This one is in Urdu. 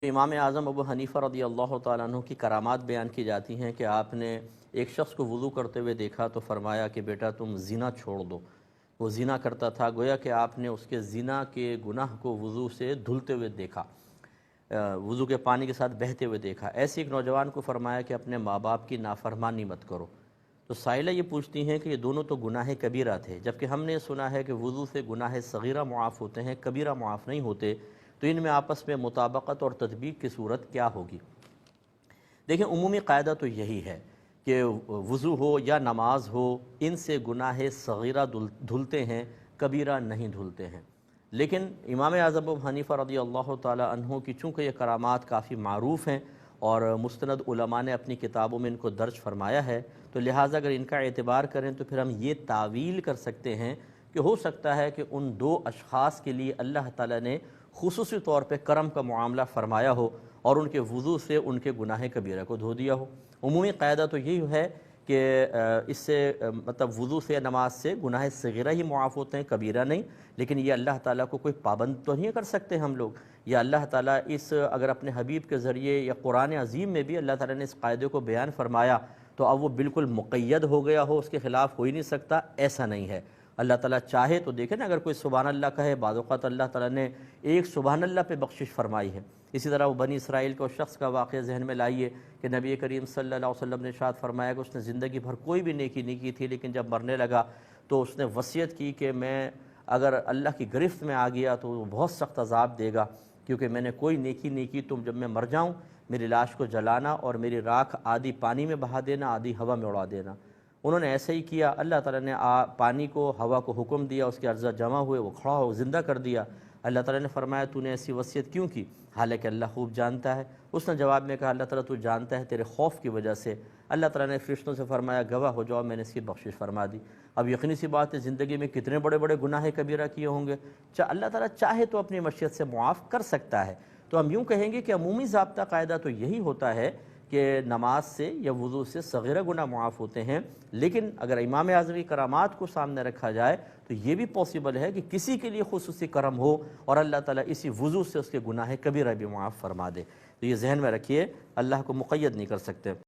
امام اعظم ابو حنیفہ رضی اللہ تعالیٰ عنہ کی کرامات بیان کی جاتی ہیں کہ آپ نے ایک شخص کو وضو کرتے ہوئے دیکھا تو فرمایا کہ بیٹا تم زنا چھوڑ دو۔ وہ زنا کرتا تھا، گویا کہ آپ نے اس کے زنا کے گناہ کو وضو سے دھلتے ہوئے دیکھا، وضو کے پانی کے ساتھ بہتے ہوئے دیکھا۔ ایسے ایک نوجوان کو فرمایا کہ اپنے ماں باپ کی نافرمانی مت کرو۔ تو سائلہ یہ پوچھتی ہیں کہ یہ دونوں تو گناہ کبیرہ تھے، جبکہ ہم نے سنا ہے کہ وضو سے گناہ صغیرہ معاف ہوتے ہیں، کبیرہ معاف نہیں ہوتے، تو ان میں آپس میں مطابقت اور تطبیق کی صورت کیا ہوگی؟ دیکھیں، عمومی قاعدہ تو یہی ہے کہ وضو ہو یا نماز ہو، ان سے گناہ صغیرہ دھلتے ہیں، کبیرہ نہیں دھلتے ہیں۔ لیکن امام اعظم ابو حنیفہ رضی اللہ تعالی عنہ کی چونکہ یہ کرامات کافی معروف ہیں اور مستند علماء نے اپنی کتابوں میں ان کو درج فرمایا ہے، تو لہٰذا اگر ان کا اعتبار کریں تو پھر ہم یہ تعویل کر سکتے ہیں کہ ہو سکتا ہے کہ ان دو اشخاص کے لیے اللہ تعالیٰ نے خصوصی طور پہ کرم کا معاملہ فرمایا ہو اور ان کے وضو سے ان کے گناہ کبیرہ کو دھو دیا ہو۔ عمومی قاعدہ تو یہی ہے کہ اس سے مطلب وضو سے یا نماز سے گناہ صغیرہ ہی معاف ہوتے ہیں، کبیرہ نہیں۔ لیکن یہ اللہ تعالیٰ کو کوئی پابند تو نہیں کر سکتے ہم لوگ، یا اللہ تعالیٰ اس اگر اپنے حبیب کے ذریعے یا قرآن عظیم میں بھی اللہ تعالیٰ نے اس قاعدے کو بیان فرمایا تو اب وہ بالکل مقید ہو گیا ہو، اس کے خلاف ہو ہی نہیں سکتا، ایسا نہیں ہے۔ اللہ تعالیٰ چاہے تو دیکھیں نا، اگر کوئی سبحان اللہ کہے، بعض اوقات اللہ تعالیٰ نے ایک سبحان اللہ پہ بخشش فرمائی ہے۔ اسی طرح وہ بنی اسرائیل کو شخص کا واقعہ ذہن میں لائیے کہ نبی کریم صلی اللہ علیہ وسلم نے ارشاد فرمایا کہ اس نے زندگی بھر کوئی بھی نیکی نہیں کی تھی، لیکن جب مرنے لگا تو اس نے وصیت کی کہ میں اگر اللہ کی گرفت میں آ گیا تو وہ بہت سخت عذاب دے گا، کیونکہ میں نے کوئی نیکی نہیں کی، تم جب میں مر جاؤں میری لاش کو جلانا اور میری راکھ آدھی پانی میں بہا دینا، آدھی ہوا میں اڑا دینا۔ انہوں نے ایسے ہی کیا، اللہ تعالیٰ نے پانی کو، ہوا کو حکم دیا، اس کے اجزاء جمع ہوئے، وہ کھڑا ہو زندہ کر دیا۔ اللہ تعالیٰ نے فرمایا تو نے ایسی وصیت کیوں کی؟ حالانکہ اللہ خوب جانتا ہے۔ اس نے جواب میں کہا اللہ تعالیٰ تو جانتا ہے، تیرے خوف کی وجہ سے۔ اللہ تعالیٰ نے فرشتوں سے فرمایا گواہ ہو جاؤ، میں نے اس کی بخشش فرما دی۔ اب یقینی سی بات ہے زندگی میں کتنے بڑے بڑے گناہ کبیرہ کیے ہوں گے، اللہ تعالیٰ چاہے تو اپنی مشیت سے معاف کر سکتا ہے۔ تو ہم یوں کہیں گے کہ عمومی ضابطہ قاعدہ تو یہی ہوتا ہے کہ نماز سے یا وضو سے صغیرہ گناہ معاف ہوتے ہیں، لیکن اگر امام اعظم کی کرامات کو سامنے رکھا جائے تو یہ بھی پاسبل ہے کہ کسی کے لیے خصوصی کرم ہو اور اللہ تعالیٰ اسی وضو سے اس کے گناہ کبیرہ بھی معاف فرما دے۔ تو یہ ذہن میں رکھیے، اللہ کو مقید نہیں کر سکتے۔